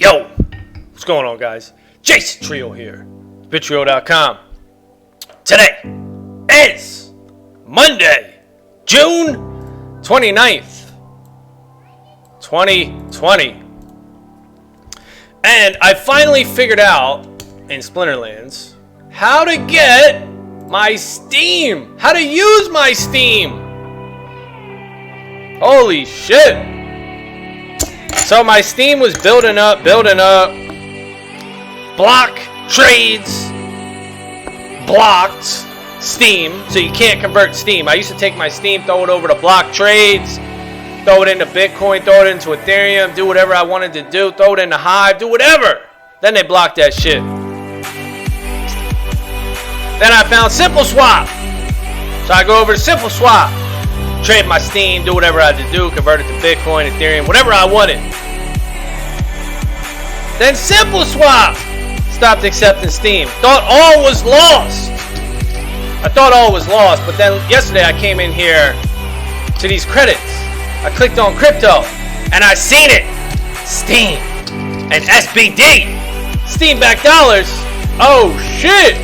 Yo, what's going on, guys? Jason Trio here, BitTrio.com. Today is Monday, June 29th, 2020. And I finally figured out in Splinterlands how to get my Steam, how to use my Steam. Holy shit. So my Steam was building up. Block trades blocked Steam, so you can't convert Steam. I used to take my Steam, throw it over to block trades, throw it into Bitcoin, throw it into Ethereum, do whatever I wanted to do, throw it into Hive, do whatever. Then they blocked that shit. Then I found Simple Swap. So I go over to Simple Swap, trade my Steam, do whatever I had to do, convert it to Bitcoin, Ethereum, whatever I wanted. Then Simple Swap stopped accepting Steam. Thought all was lost. I thought all was lost, but then yesterday I came in here to these credits. I clicked on crypto and I seen it. Steam and SBD. Steam back dollars. Oh shit.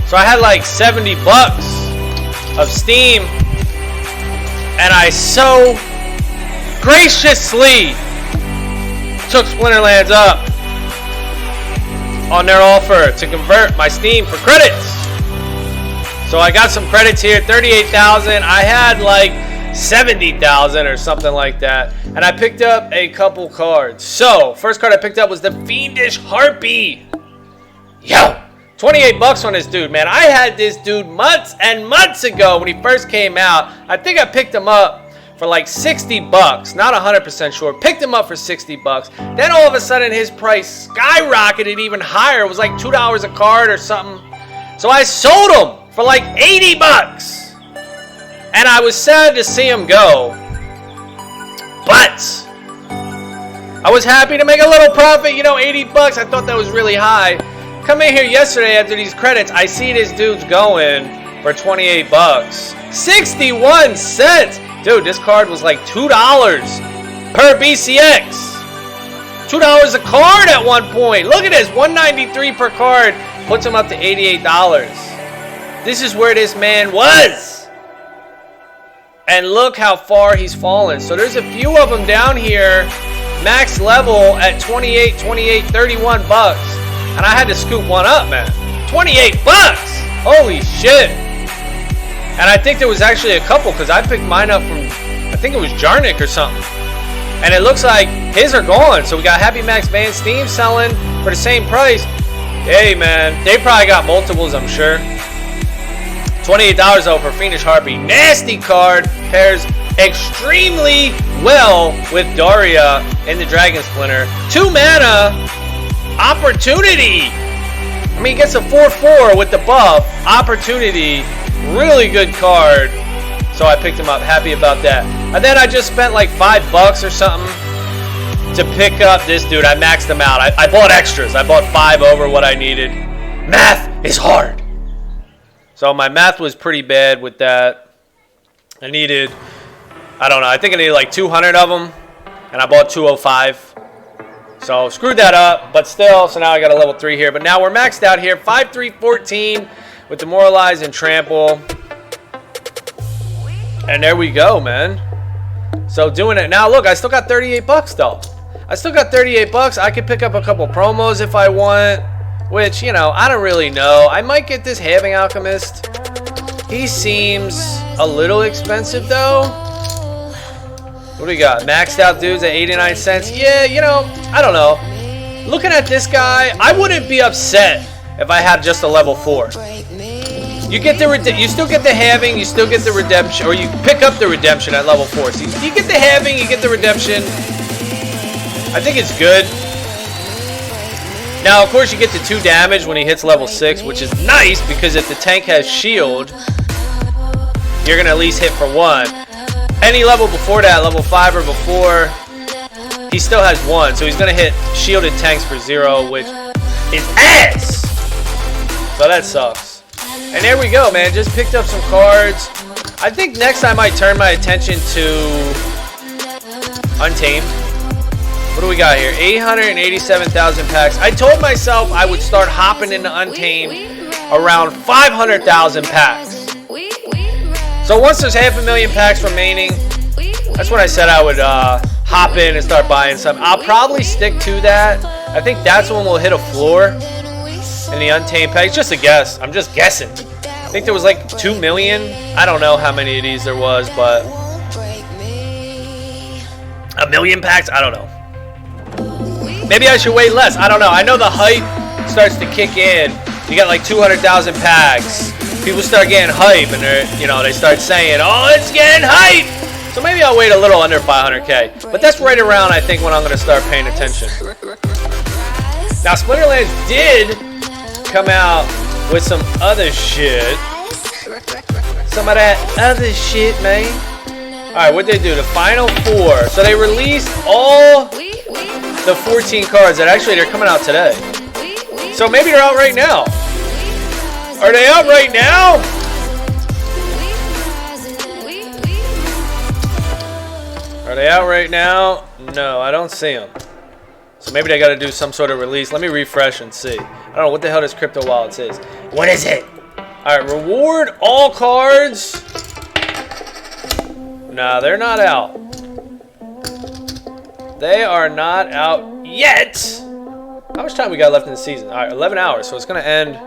So I had like $70 of Steam, and I so graciously took Splinterlands up on their offer to convert my Steam for credits. So I got some credits here, 38,000. I had like 70,000 or something like that, and I picked up a couple cards. So first card I picked up was the Fiendish Harpy. Yo, 28 bucks on this dude, man. I had this dude months and months ago when he first came out. I think I picked him up for like 60 bucks. Not 100% sure. Picked him up for 60 bucks. Then all of a sudden his price skyrocketed even higher. It was like $2 a card or something. So I sold him for like 80 bucks. And I was sad to see him go. But I was happy to make a little profit. You know, 80 bucks. I thought that was really high. Come in here yesterday after these credits, I see this dude's going for 28 bucks. 61 cents. Dude, this card was like $2 per BCX. $2 a card at one point. Look at this, $193 per card. Puts him up to $88. This is where this man was. And look how far he's fallen. So there's a few of them down here. Max level at 28, 31 bucks. And I had to scoop one up, man. 28 bucks! Holy shit. And I think there was actually a couple, because I picked mine up from, I think it was Jarnik or something. And it looks like his are gone. So we got Happy Max Van Steam selling for the same price. Hey, man. They probably got multiples, I'm sure. $28 though for Fiendish Harpy. Nasty card. Pairs extremely well with Daria in the Dragon Splinter. 2 mana. Opportunity. I mean, he gets a 4/4 with the buff. Opportunity. Really good card. So I picked him up. Happy about that. And then I just spent like $5 or something to pick up this dude. I maxed him out. I bought extras. I bought 5 over what I needed. Math is hard. So my math was pretty bad with that. I needed, I don't know, I think I needed like 200 of them. And I bought 205. So screwed that up, but still, so now I got a level 3 here. But now we're maxed out here, 5-3-14 with Demoralize and Trample. And there we go, man. So doing it. Now look, I still got 38 bucks though. I still got 38 bucks. I could pick up a couple promos if I want, which, you know, I don't really know. I might get this Halving Alchemist. He seems a little expensive though. What do we got? Maxed out dudes at 89 cents. Yeah, you know, I don't know. Looking at this guy, I wouldn't be upset if I had just a level 4. You get the you still get the halving, you still get the redemption, or you pick up the redemption at level 4. So you get the halving, you get the redemption. I think it's good. Now, of course, you get the 2 damage when he hits level 6, which is nice because if the tank has shield, you're gonna at least hit for 1. Any level before that, level 5 or before, he still has 1. So he's going to hit shielded tanks for 0, which is ass. So that sucks. And there we go, man. Just picked up some cards. I think next I might turn my attention to Untamed. What do we got here? 887,000 packs. I told myself I would start hopping into Untamed around 500,000 packs. So once there's 500,000 packs remaining, that's when I said I would hop in and start buying some. I'll probably stick to that. I think that's when we'll hit a floor in the Untamed packs. Just a guess. I'm just guessing. I think there was like 2 million. I don't know how many of these there was, but 1 million packs? I don't know. Maybe I should wait less. I don't know. I know the hype starts to kick in. You got like 200,000 packs. People start getting hype, and they start saying, "Oh, it's getting hype." So maybe I'll wait a little under 500K. But that's right around, I think, when I'm going to start paying attention. Now, Splinterlands did come out with some other shit. Some of that other shit, man. Alright, what'd they do? The final 4. So they released all the 14 cards that actually they're coming out today. So maybe they're out right now. Are they out right now? Are they out right now? No, I don't see them. So maybe they got to do some sort of release. Let me refresh and see. I don't know what the hell this crypto wallet is. What is it? All right, reward all cards. Nah, they're not out. They are not out yet. How much time we got left in the season? All right, 11 hours, so it's going to end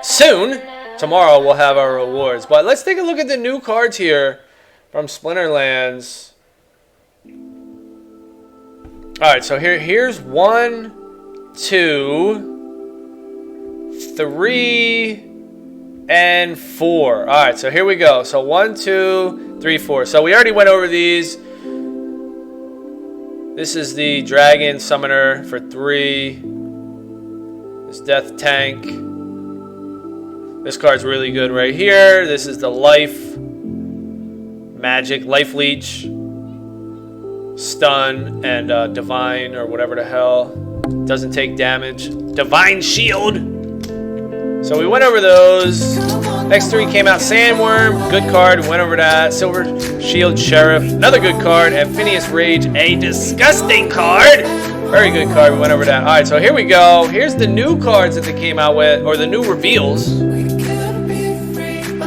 soon. Tomorrow we'll have our rewards. But let's take a look at the new cards here from Splinterlands. Alright, so here's 1, 2, 3, and 4. Alright, so here we go. So 1, 2, 3, 4. So we already went over these. This is the Dragon Summoner for 3. This Death Tank. This card's really good right here. This is the Life Magic, Life Leech, Stun, and Divine, or whatever the hell. Doesn't take damage. Divine Shield. So we went over those. Next 3 came out. Sandworm, good card. We went over that. Silver Shield Sheriff, another good card. And Phineas Rage, a disgusting card. Very good card. We went over that. All right, so here we go. Here's the new cards that they came out with, or the new reveals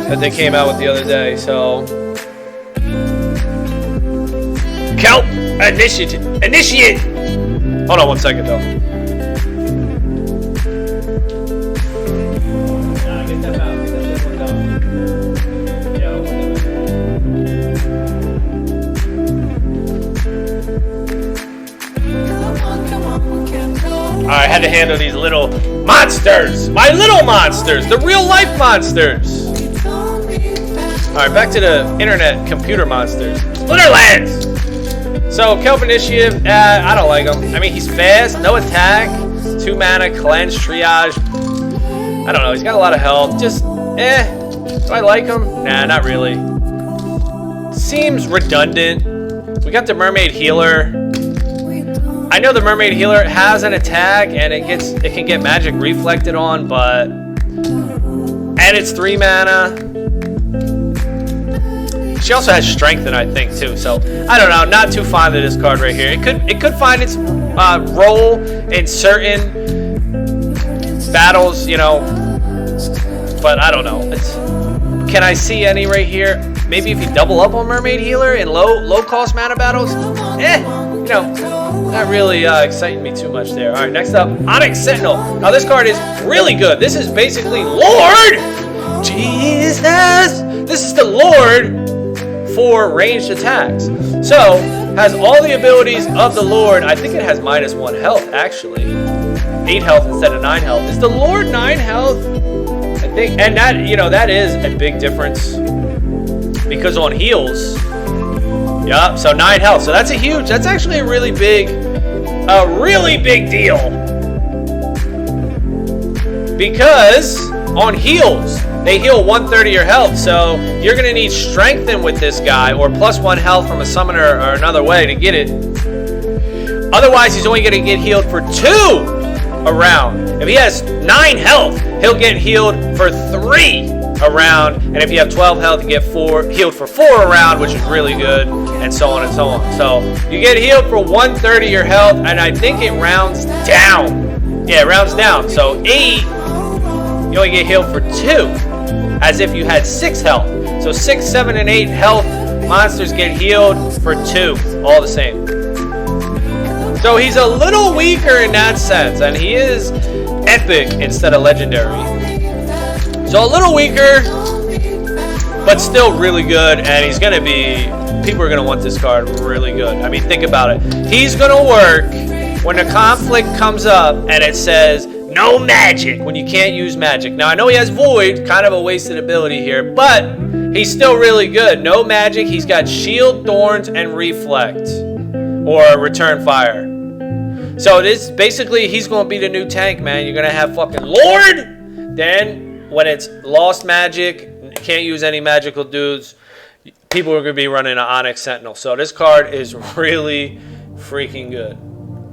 that they came out with the other day. So Kelp Initiate. Hold on 1 second though. Nah, get them out. Get this one down. Yeah, Alright, had to handle these little monsters. My little monsters. The real life monsters. Alright, back to the internet computer monsters. Splinterlands! So, Kelp Initiative, I don't like him. I mean, he's fast, no attack, 2 mana, cleanse, triage. I don't know, he's got a lot of health. Just, Do I like him? Nah, not really. Seems redundant. We got the Mermaid Healer. I know the Mermaid Healer has an attack, and it can get magic reflected on, but... And it's 3 mana. She also has strength in, I think, too. So I don't know. Not too fond of this card right here. It could find its role in certain battles, But I don't know. Can I see any right here? Maybe if you double up on Mermaid Healer in low cost mana battles. Not really exciting me too much there. All right, next up, Onyx Sentinel. Now this card is really good. This is basically Lord Jesus. This is the Lord for ranged attacks. So, has all the abilities of the Lord. I think it has -1 health, actually. 8 health instead of 9 health. Is the Lord 9 health? I think, and that is a big difference. Because on heals, yeah, so 9 health. So that's actually a really big deal. Because on heals, they heal 1/3 of your health, so you're going to need strengthen with this guy, or +1 health from a summoner or another way to get it. Otherwise, he's only going to get healed for 2 a round. If he has 9 health, he'll get healed for 3 a round, and if you have 12 health, you get healed for 4 a round, which is really good, and so on and so on. So you get healed for 1/3 of your health, and I think it rounds down. Yeah, it rounds down. So 8, you only get healed for 2, as if you had 6 health. So 6, 7, and 8 health monsters get healed for 2, all the same. So he's a little weaker in that sense, and he is epic instead of legendary. So a little weaker, but still really good, and he's going to be, people are going to want this card really good. I mean, think about it. He's going to work when the conflict comes up and it says, no magic, when you can't use magic. Now, I know he has Void, kind of a wasted ability here, but he's still really good. No magic, he's got Shield, Thorns, and Reflect, or Return Fire. So this, basically, he's going to be the new tank, man. You're going to have fucking Lord, then when it's lost magic, can't use any magical dudes, people are going to be running an Onyx Sentinel. So this card is really freaking good.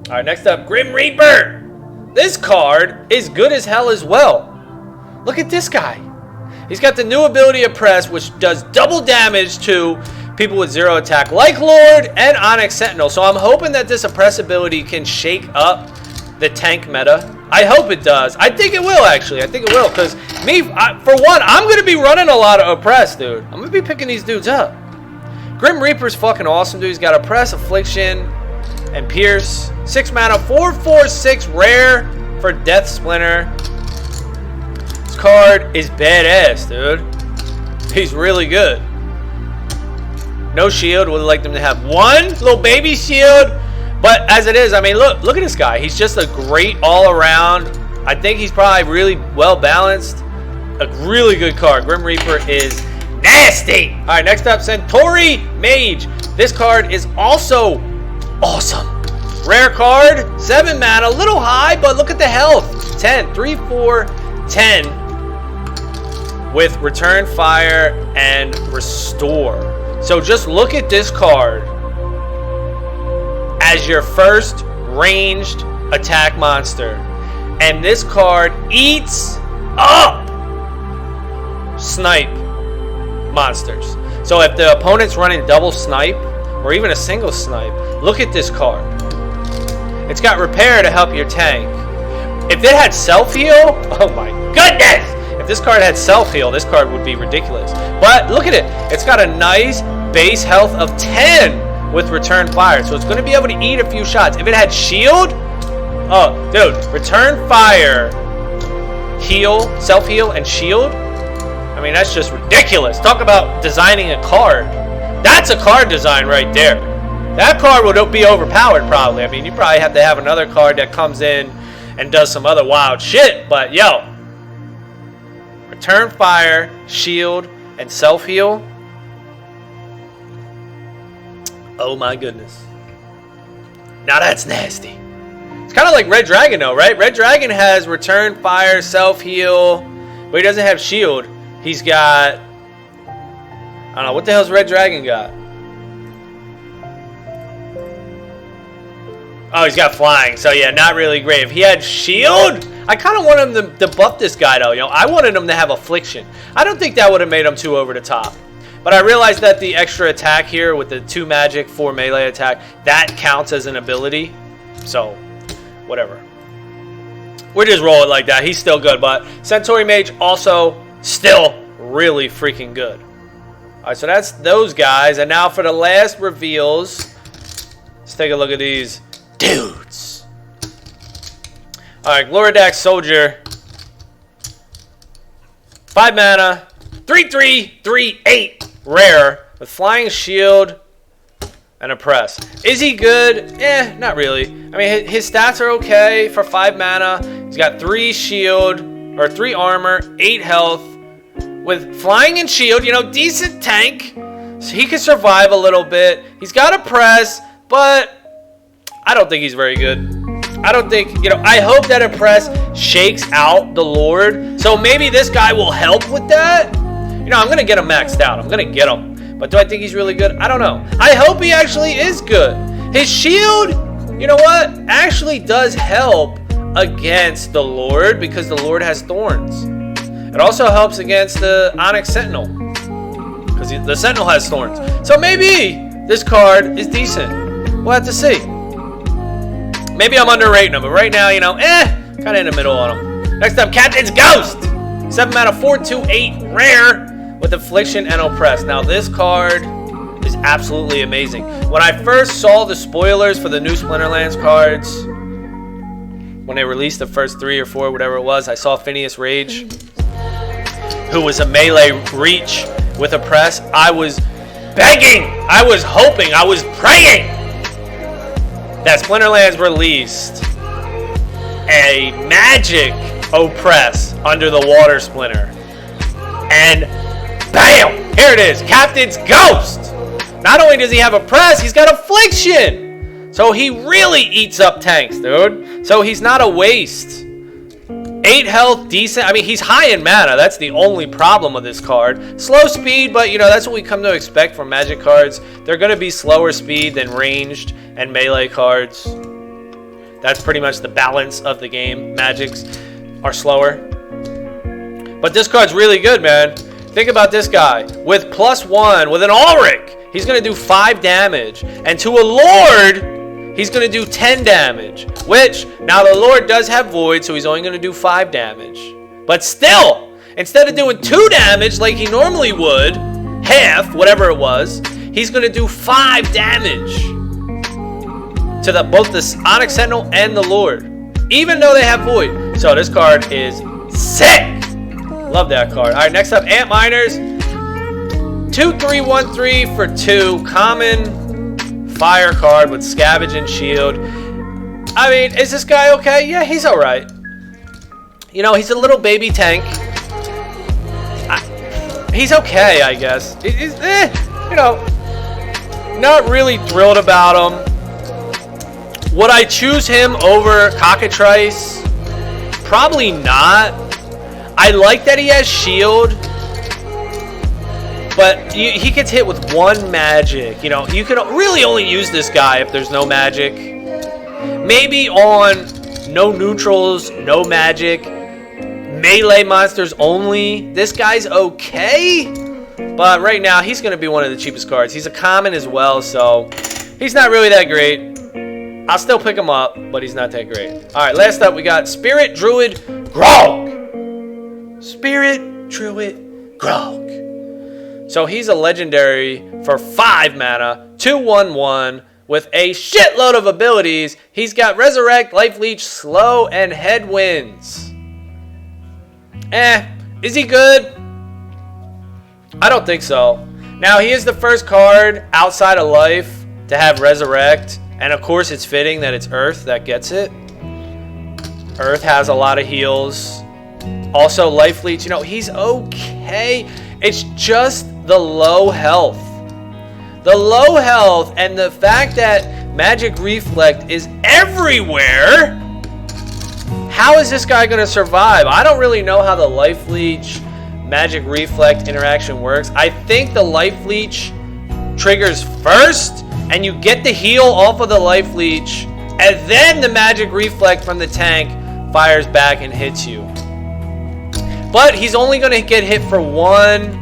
All right, next up, Grim Reaper. This card is good as hell as well. Look at this guy. He's got the new ability Oppress, which does double damage to people with 0 attack, like Lord and Onyx Sentinel. So I'm hoping that this Oppress ability can shake up the tank meta. I hope it does. I think it will, actually. I think it will, because for one, I'm going to be running a lot of Oppress, dude. I'm going to be picking these dudes up. Grim Reaper's fucking awesome, dude. He's got Oppress, Affliction, and Pierce. 6 mana, 4/4/6 rare for Death Splinter. This card is badass, dude. He's really good. No shield. Would like them to have one little baby shield. But as it is, I mean, look at this guy. He's just a great all-around. I think he's probably really well-balanced. A really good card. Grim Reaper is nasty. All right, next up, Centauri Mage. This card is also awesome. Rare card, 7 mana, a little high, but look at the health. 10, 3, 4, 10. With Return Fire and Restore. So just look at this card as your first ranged attack monster. And this card eats up snipe monsters. So if the opponent's running double snipe, or even a single snipe, look at this card. It's got Repair to help your tank. If it had self-heal, oh my goodness! If this card had self-heal, this card would be ridiculous. But look at it. It's got a nice base health of 10 with Return Fire. So it's going to be able to eat a few shots. If it had Shield, oh, dude, Return Fire, Heal, Self-Heal, and Shield. I mean, that's just ridiculous. Talk about designing a card. That's a card design right there. That card would be overpowered probably. I mean, you probably have to have another card that comes in and does some other wild shit. But, yo, Return Fire, Shield, and Self-Heal. Oh my goodness. Now that's nasty. It's kind of like Red Dragon though, right? Red Dragon has Return Fire, Self-Heal, but he doesn't have Shield. He's got, I don't know, what the hell's Red Dragon got? Oh, he's got Flying, so yeah, not really great. If he had Shield, I kind of want him to buff this guy though. You know, I wanted him to have Affliction. I don't think that would have made him too over the top. But I realized that the extra attack here with the 2 magic, 4 melee attack, that counts as an ability. So, whatever. We'll just roll it like that. He's still good, but Centauri Mage also still really freaking good. Alright, so that's those guys. And now for the last reveals, let's take a look at these dudes. Alright, Gloridax Soldier. 5 mana, 3/3, 3/8. Rare with Flying Shield and Oppress. Is he good? Eh, not really. I mean, his stats are okay for 5 mana. He's got 3 shield, or 3 armor, 8 health. With Flying and Shield, you know, decent tank. So he can survive a little bit. He's got Oppress, but I don't think he's very good. I don't think, you know, I hope that Oppress shakes out the Lord. So maybe this guy will help with that. You know, I'm going to get him maxed out. I'm going to get him. But do I think he's really good? I don't know. I hope he actually is good. His shield, you know what, actually does help against the Lord because the Lord has thorns. It also helps against the Onyx Sentinel, because the Sentinel has thorns. So maybe this card is decent. We'll have to see. Maybe I'm underrating him, but right now, you know, kind of in the middle on him. Next up, Captain's Ghost. 7 mana, 4/2/8 rare with Affliction and Oppress. Now this card is absolutely amazing. When I first saw the spoilers for the new Splinterlands cards, when they released the first 3 or 4, whatever it was, I saw Phineas Rage, who was a melee reach with Oppress. I was begging, I was hoping, I was praying that Splinterlands released a magic Oppress under the Water Splinter. And bam! Here it is, Captain's Ghost! Not only does he have Oppress, he's got Affliction! So he really eats up tanks, dude. So he's not a waste. 8 health, decent. I mean, he's high in mana. That's the only problem with this card. Slow speed, but, you know, that's what we come to expect from Magic cards. They're going to be slower speed than ranged and melee cards. That's pretty much the balance of the game. Magics are slower. But this card's really good, man. Think about this guy. With +1, with an Ulrich, he's going to do 5 damage. And to a Lord, he's going to do 10 damage. Which, now the Lord does have Void, so he's only going to do 5 damage. But still, instead of doing 2 damage like he normally would, half, whatever it was, he's going to do 5 damage to both the Onyx Sentinel and the Lord, even though they have Void. So this card is sick. Love that card. All right, next up, Ant Miners. 2/3/1/3 for 2. Common fire card with Scavenge and Shield. I mean, is this guy okay? Yeah, he's all right. You know, he's a little baby tank. He's okay, I guess. You know, not really thrilled about him. Would I choose him over Cockatrice? Probably not. I like that he has Shield, but he gets hit with 1 magic. You know, you can really only use this guy if there's no magic. Maybe on no neutrals, no magic, melee monsters only. This guy's okay, but right now he's going to be one of the cheapest cards. He's a common as well, so he's not really that great. I'll still pick him up, but he's not that great. All right, last up we got Spirit Druid Grog. Spirit Druid Grog. So he's a legendary for 5 mana, 2/1/1 with a shitload of abilities. He's got Resurrect, Life Leech, Slow, and Headwinds. Is he good? I don't think so. Now, he is the first card outside of Life to have Resurrect. And of course, it's fitting that it's Earth that gets it. Earth has a lot of heals. Also, Life Leech, you know, he's okay. It's just the low health. The low health and the fact that Magic Reflect is everywhere. How is this guy going to survive? I don't really know how the Life Leech Magic Reflect interaction works. I think the Life Leech triggers first, and you get the heal off of the Life Leech, and then the Magic Reflect from the tank fires back and hits you. But he's only going to get hit for 1.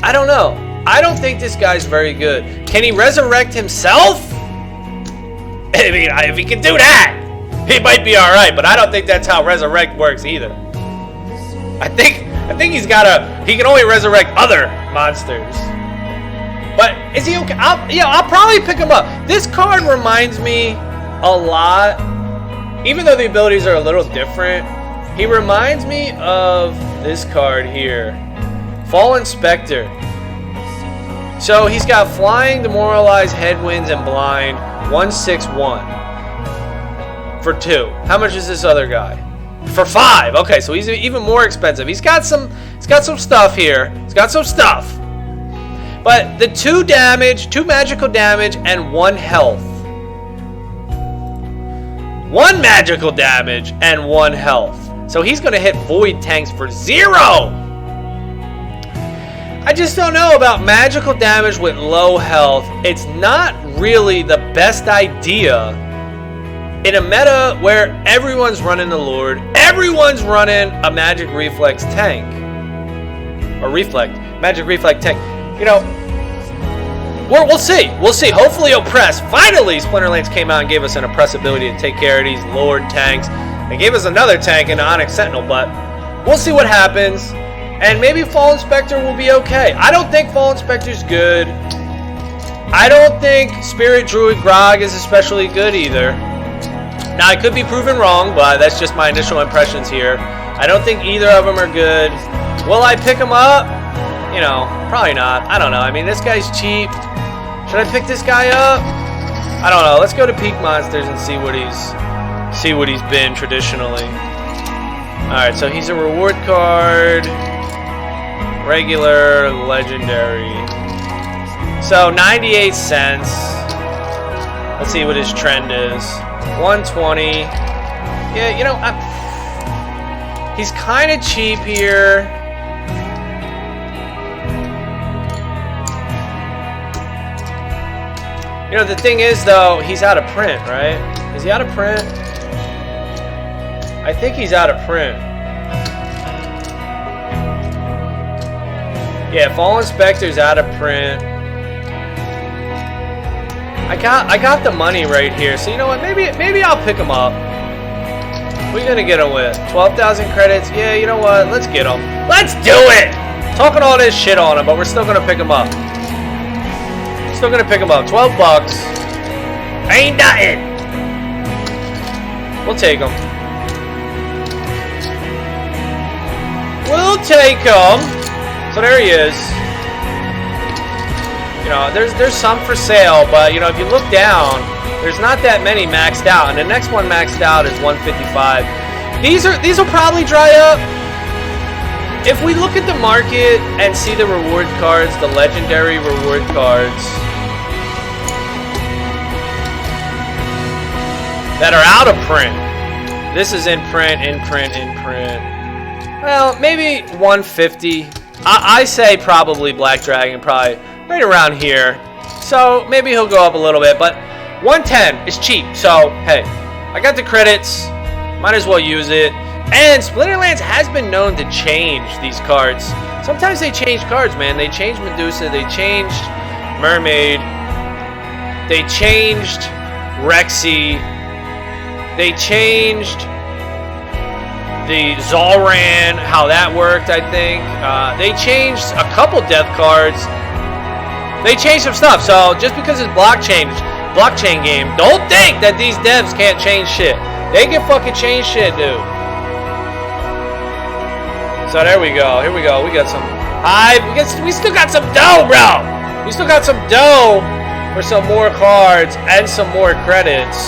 I don't know. I don't think this guy's very good. Can he resurrect himself? I mean, if he can do that, he might be all right. But I don't think that's how resurrect works either. I think he can only resurrect other monsters. But is he okay? I'll probably pick him up. This card reminds me a lot, even though the abilities are a little different. He reminds me of this card here, Fallen Spectre. So he's got Flying, Demoralize, Headwinds, and Blind. 1/6/1 for 2. How much is this other guy? For 5. Okay, so he's even more expensive. He's got some stuff here. He's got some stuff. But the 2 damage, 2 magical damage, and 1 health. 1 magical damage and 1 health. So he's going to hit Void tanks for 0. I just don't know about magical damage with low health. It's not really the best idea in a meta where everyone's running the Lord, everyone's running a Magic Reflex tank. Or Reflect. Magic Reflect tank. You know, we'll see. We'll see. Hopefully Oppress. Finally, Splinterlands came out and gave us an Oppress ability to take care of these Lord tanks. They gave us another tank in the Onyx Sentinel, but we'll see what happens. And maybe Fallen Spectre will be okay. I don't think Fallen Spectre's good. I don't think Spirit Druid Grog is especially good either. Now, I could be proven wrong, but that's just my initial impressions here. I don't think either of them are good. Will I pick them up? You know, probably not. I don't know. I mean, this guy's cheap. Should I pick this guy up? I don't know. Let's go to Peak Monsters and see what he's been traditionally. Alright, so he's a reward card. Regular, legendary. So, 98 cents. Let's see what his trend is. 120. Yeah, you know, he's kind of cheap here. You know, the thing is, though, he's out of print, right? Is he out of print? I think he's out of print. Yeah, Fallen Spectre's out of print. I got the money right here, so you know what? Maybe I'll pick him up. What are you gonna get him with? 12,000 credits? Yeah, you know what? Let's get him. Let's do it! Talking all this shit on him, but we're still gonna pick him up. Still gonna pick him up. 12 bucks. Ain't nothing. We'll take him. We'll take him. So there he is. You know, there's some for sale, but you know, if you look down, there's not that many maxed out, and the next one maxed out is 155. These will probably dry up. If we look at the market and see the reward cards, the legendary reward cards that are out of print. This is in print, in print, in print. Well, maybe 150. I say probably Black Dragon, probably right around here. So maybe he'll go up a little bit, but 110 is cheap. So hey, I got the credits, might as well use it. And Splinterlands has been known to change these cards. Sometimes they change cards, man. They changed Medusa, they changed Mermaid, they changed Rexy, they changed the Zolran, how that worked, I think. They changed a couple death cards. They changed some stuff. So just because it's blockchain game, don't think that these devs can't change shit. They can fucking change shit, dude. So there we go. Here we go. We got some hive. We still got some dough, bro. We still got some dough for some more cards and some more credits.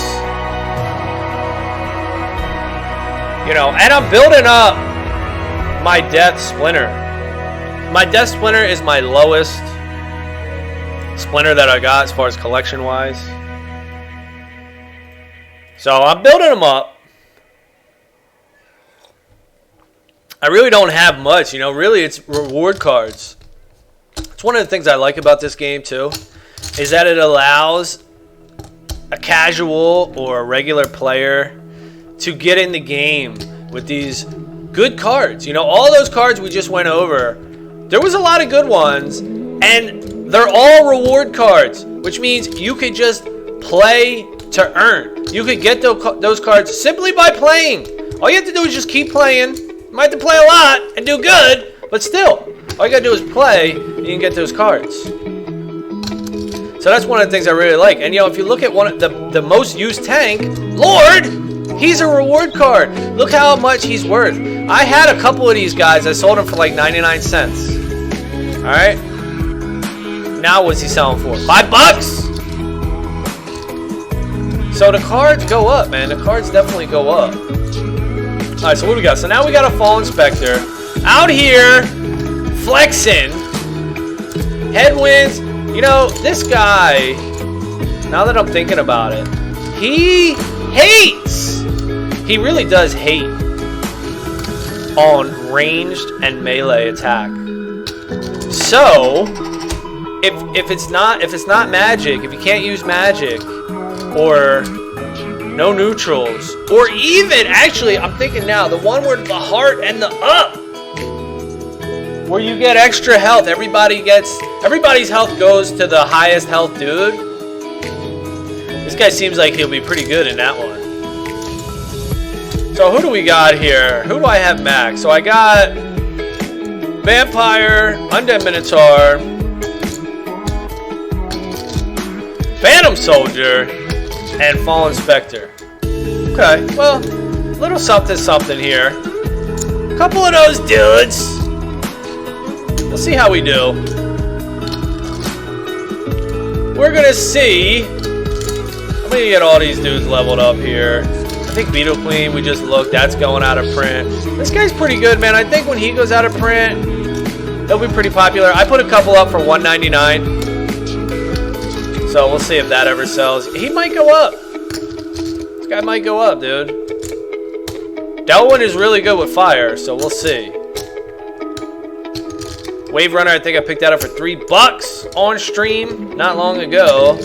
You know, and I'm building up my Death Splinter. My Death Splinter is my lowest Splinter that I got as far as collection-wise. So I'm building them up. I really don't have much, you know. Really, it's reward cards. It's one of the things I like about this game, too, is that it allows a casual or a regular player to get in the game with these good cards. You know, all those cards we just went over, there was a lot of good ones, and they're all reward cards, which means you could just play to earn. You could get those cards simply by playing. All you have to do is just keep playing. You might have to play a lot and do good, but still, all you gotta do is play, and you can get those cards. So that's one of the things I really like. And you know, if you look at one of the most used tank, Lord, he's a reward card. Look how much he's worth. I had a couple of these guys. I sold them for like 99 cents. All right. Now what's he selling for? $5? So the cards go up, man. The cards definitely go up. All right, so what do we got? So now we got a Fallen Spectre out here flexing. Headwinds. You know, this guy, now that I'm thinking about it, he hates. He really does hate on ranged and melee attack. So, if it's not magic, if you can't use magic, or No neutrals. Or even, actually, I'm thinking now, the one where the heart and the up. Where you get extra health. Everybody's health goes to the highest health dude. This guy seems like he'll be pretty good in that one. So who do we got here? Who do I have max? So I got Vampire, Undead Minotaur, Phantom Soldier, and Fallen Spectre. Okay, well, little something something here. A couple of those dudes. We'll see how we do. We're gonna see. I'm gonna get all these dudes leveled up here. I think Beetle Queen, we just looked, that's going out of print. This guy's pretty good, man. I think when he goes out of print, he'll be pretty popular. I put a couple up for $1.99. So we'll see if that ever sells. He might go up. This guy might go up, dude. Delwyn is really good with fire, so we'll see. Wave Runner, I think I picked that up for $3 on stream not long ago.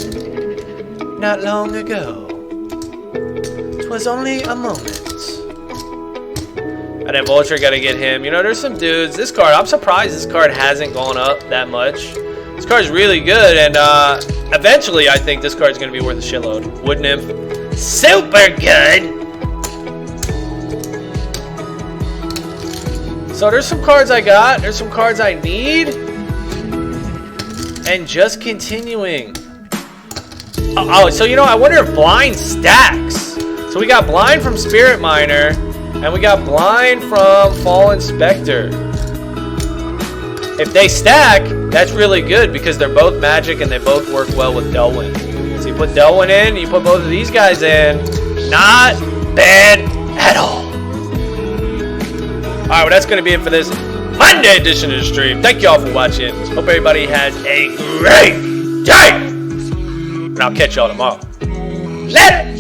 Not long ago. It was only a moment. And then Vulture, gotta get him. You know, there's some dudes. This card, I'm surprised this card hasn't gone up that much. This card's really good, and eventually I think this card's gonna be worth a shitload. Wood Nymph, super good. So there's some cards I got. There's some cards I need. And just continuing. Oh, so you know, I wonder if blind stacks. So we got blind from Spirit Miner, and we got blind from Fallen Spectre. If they stack, that's really good because they're both magic and they both work well with Delwyn. So you put Delwyn in, you put both of these guys in. Not bad at all. Alright, well that's going to be it for this Monday edition of the stream. Thank you all for watching. Hope everybody has a great day. And I'll catch y'all tomorrow. Later!